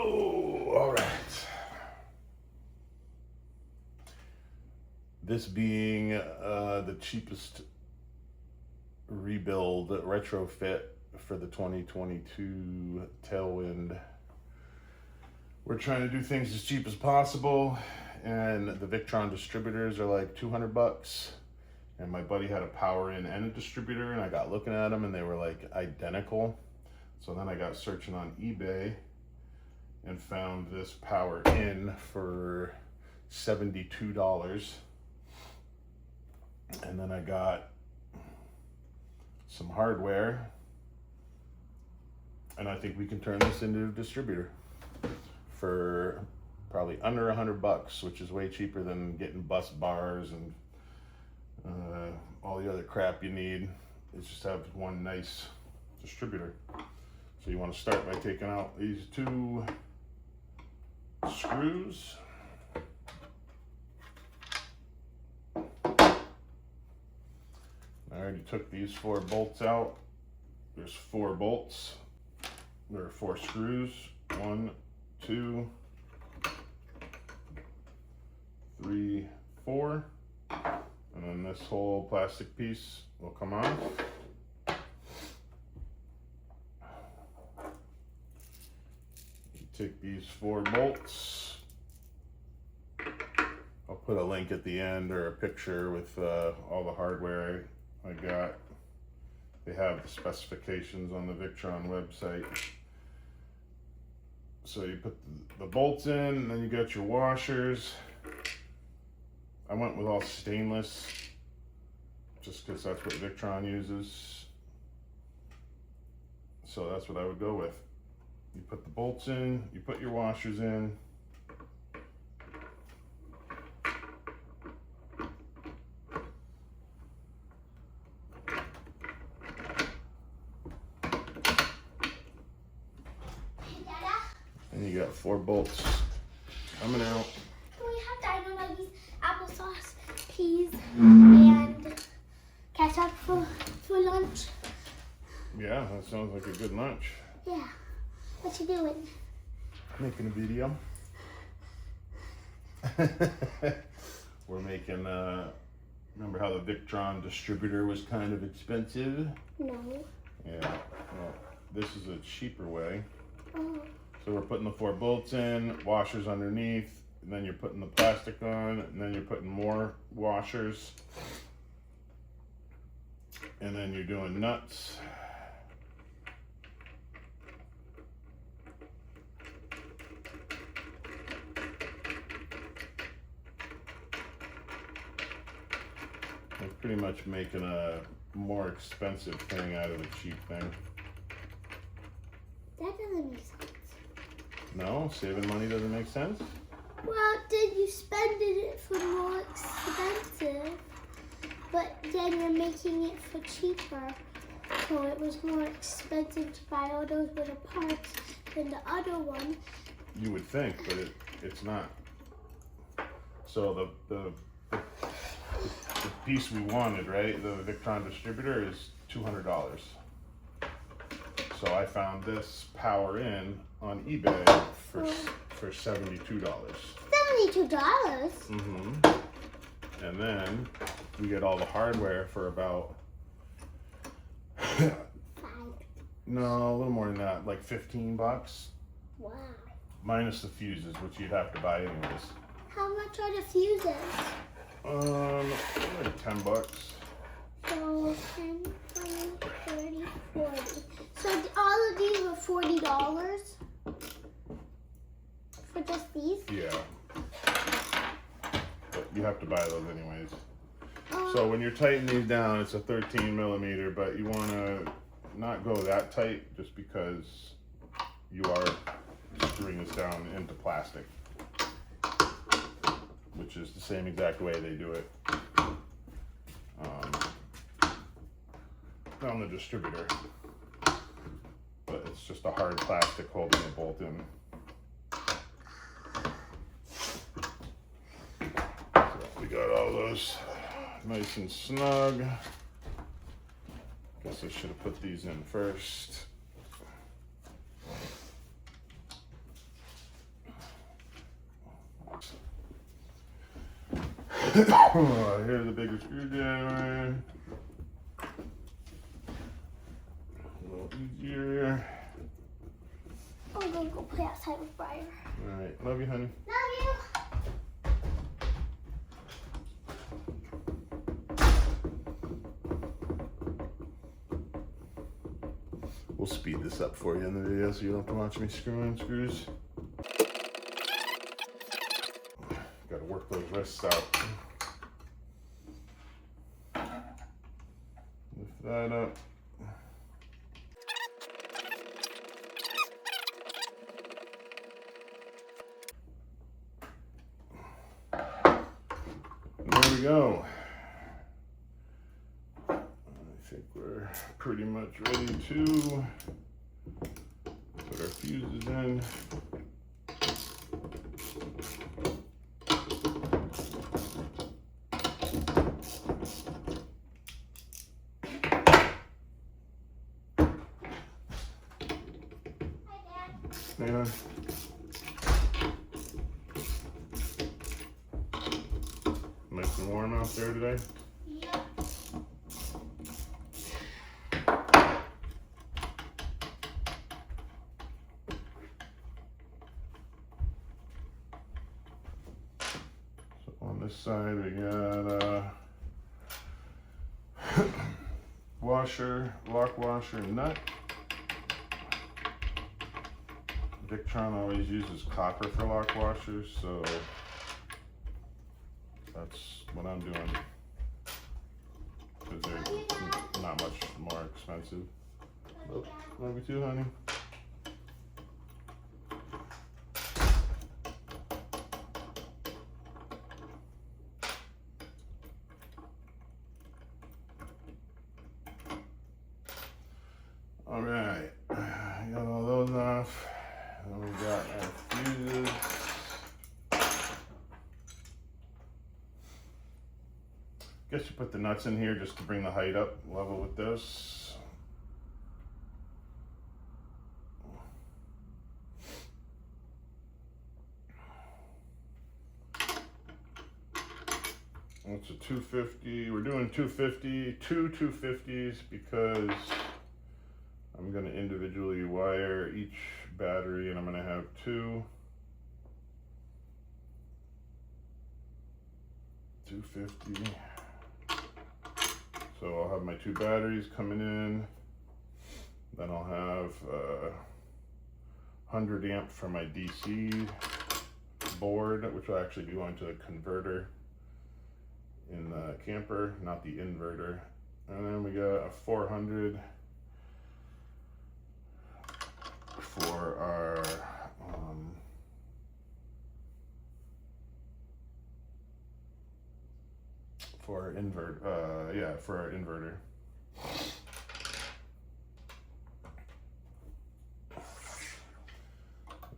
Oh, all right. This being the cheapest rebuild retrofit for the 2022 Tailwind. We're trying to do things as cheap as possible, and the Victron distributors are like $200. And my buddy had a power in and a distributor, and I got looking at them and they were like identical. So then I got searching on eBay and found this power in for $72. And then I got some hardware, and I think we can turn this into a distributor for probably under $100, which is way cheaper than getting bus bars and all the other crap you need. It's just have one nice distributor. So you want to start by taking out these two screws. I already took these 4 bolts out. There's 4 bolts. There are 4 screws. 1, 2, 3, 4. And then this whole plastic piece will come off. You take these 4 bolts. I'll put a link at the end or a picture with all the hardware I got. They have the specifications on the Victron website. So you put the bolts in, and then you got your washers. I went with all stainless, just because that's what Victron uses. So that's what I would go with. You put the bolts in, you put your washers in. And you got 4 bolts coming out. We have Dino Nuggies, applesauce, peas, and ketchup for lunch. Yeah, that sounds like a good lunch. Yeah. What you doing? Making a video. We're making, remember how the Victron distributor was kind of expensive? No. Yeah, well, this is a cheaper way. Oh. So we're putting the 4 bolts in, washers underneath, and then you're putting the plastic on, and then you're putting more washers. And then you're doing nuts. We're pretty much making a more expensive thing out of a cheap thing. That doesn't make sense. No, saving money doesn't make sense? Well, then you spend it for more expensive, but then you're making it for cheaper. So it was more expensive to buy all those little parts than the other one. You would think, but it's not. So the piece we wanted, right? The Victron distributor is $200. So I found this power in on eBay for $72. $72? Mm-hmm. And then we get all the hardware for about no, a little more than that, like $15. Wow. Minus the fuses, which you'd have to buy anyways. How much are the fuses? Like $10. So 10, 20, 30, 40. So all of these were $40 for just these? Yeah. But you have to buy those anyways. So when you're tightening these down, it's a 13 millimeter, but you want to not go that tight just because you are screwing this down into plastic, which is the same exact way they do it on the distributor. But it's just a hard plastic holding the bolt in. So we got all those nice and snug. Guess I should have put these in first. Here's the bigger screwdriver. A little easier. I'm gonna go play outside with Briar. Alright, love you, honey. Love you. We'll speed this up for you in the video so you don't have to watch me screw in screws. Gotta work those wrists out. Lift that up. And there we go. I think we're pretty much ready to put our fuses in. Hang on. Nice and warm out there today. Yep. So on this side we got washer, lock washer, nut. Victron always uses copper for lock washers, so that's what I'm doing. Because they're not much more expensive. Oh, love you too, honey. All right, got all those off. Then we got our fuses. Guess you put the nuts in here just to bring the height up level with this. It's a 250. We're doing 250, two 250s because I'm going to individually wire each battery, and I'm going to have two 250. So I'll have my two batteries coming in. Then I'll have 100 amp for my DC board, which will actually be going to the converter in the camper, not the inverter. And then we got a 400 for our for our inverter.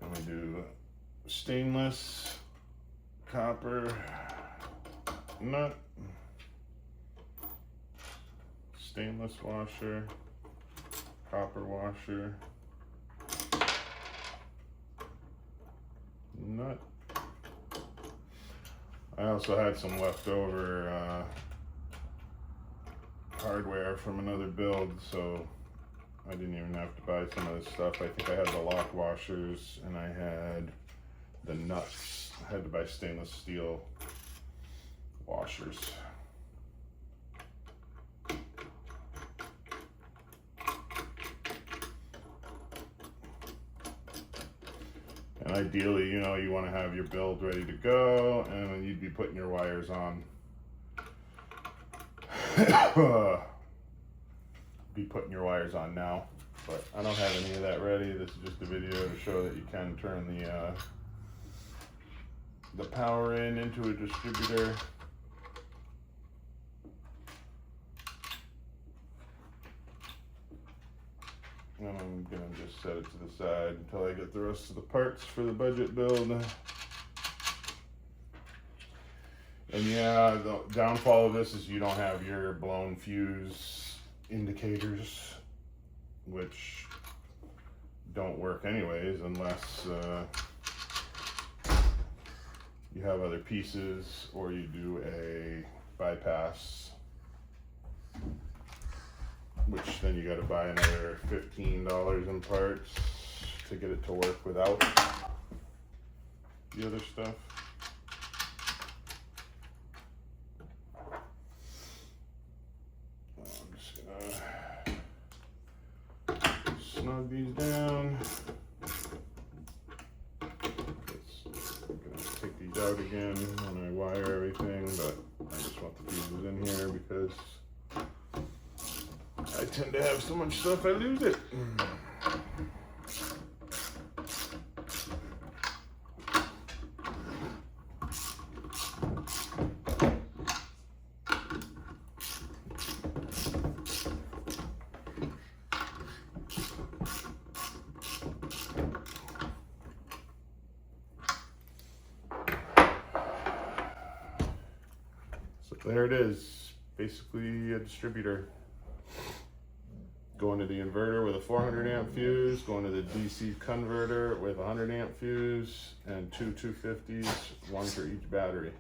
And we do stainless, copper, nut, stainless washer, copper washer, nut. I also had some leftover hardware from another build, so I didn't even have to buy some of this stuff. I think I had the lock washers and I had the nuts. I had to buy stainless steel washers. And ideally, you know, you want to have your build ready to go, and then you'd be putting your wires on. Be putting your wires on now, but I don't have any of that ready. This is just a video to show that you can turn the power into a distributor. And I'm gonna just set it to the side until I get the rest of the parts for the budget build. And yeah, the downfall of this is you don't have your blown fuse indicators, which don't work anyways unless you have other pieces, or you do a bypass, which then you got to buy another $15 in parts to get it to work without the other stuff. I'm just gonna snug these down. Take these out again when I wire everything, but I just want the fuses in here because I tend to have so much stuff I lose it. There it is, basically a distributor. Going to the inverter with a 400 amp fuse, going to the DC converter with a 100 amp fuse, and two 250s, one for each battery.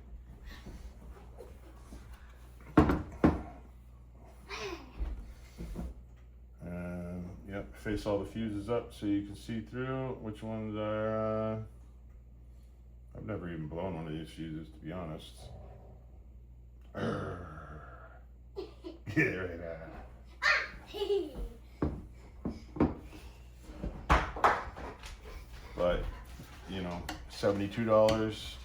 And yep, face all the fuses up so you can see through which ones are, I've never even blown one of these fuses, to be honest. Get right out. But, you know, $72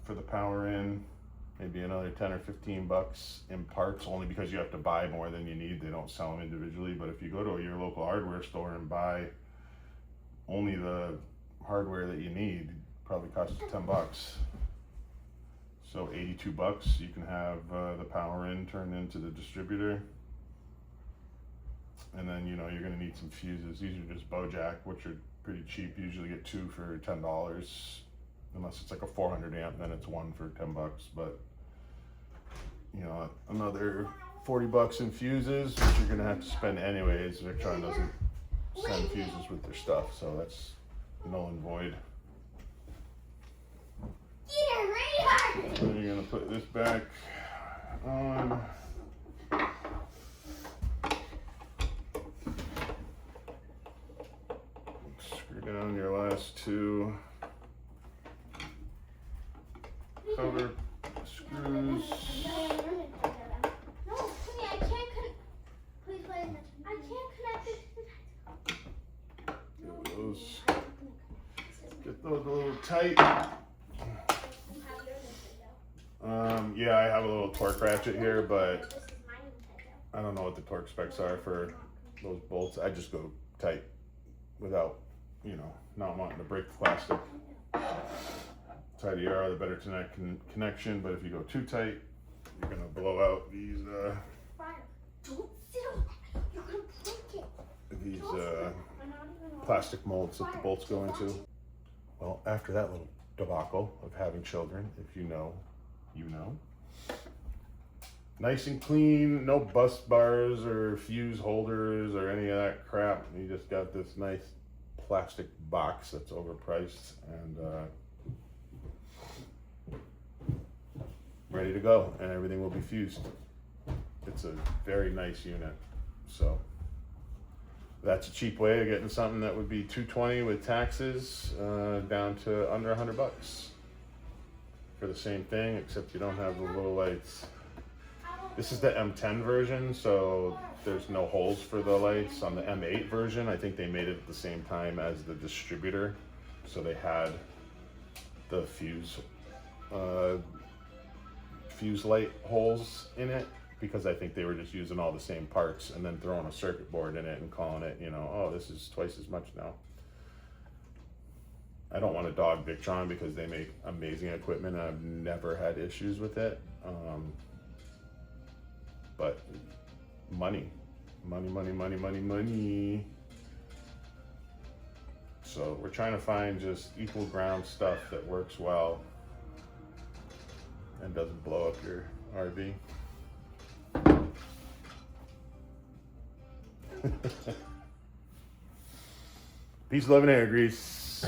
for the power in, maybe another 10 or 15 bucks in parts, only because you have to buy more than you need. They don't sell them individually, but if you go to your local hardware store and buy only the hardware that you need, it probably costs you 10 bucks. So 82 bucks, you can have the power in turned into the distributor. And then, you know, you're gonna need some fuses. These are just Bojack, which are pretty cheap. You usually get two for $10. Unless it's like a 400 amp, then it's one for 10 bucks. But, you know, another 40 bucks in fuses, which you're gonna have to spend anyways. Victron doesn't send fuses with their stuff, so that's null and void. Then you're gonna put this back on. Screw down your last two cover screws. Get those a little tight. Yeah, I have a little torque ratchet here, but I don't know what the torque specs are for those bolts. I just go tight without, you know, not wanting to break the plastic. The tighter you are, the better connection, but if you go too tight, you're gonna blow out these plastic molds that the bolts go into. Well, after that little debacle of having children, if you know, you know. Nice and clean, no bus bars or fuse holders or any of that crap. You just got this nice plastic box that's overpriced and ready to go, and everything will be fused. It's a very nice unit, so that's a cheap way of getting something that would be $220 with taxes down to under 100 bucks for the same thing, except you don't have the little lights. This is the M10 version, so there's no holes for the lights. On the M8 version, I think they made it at the same time as the distributor, so they had the fuse light holes in it, because I think they were just using all the same parts and then throwing a circuit board in it and calling it, you know, oh, this is twice as much now. I don't want to dog Victron because they make amazing equipment and I've never had issues with it. But money. So we're trying to find just equal ground stuff that works well and doesn't blow up your RV. Peace, love, and air grease.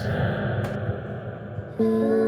Bye.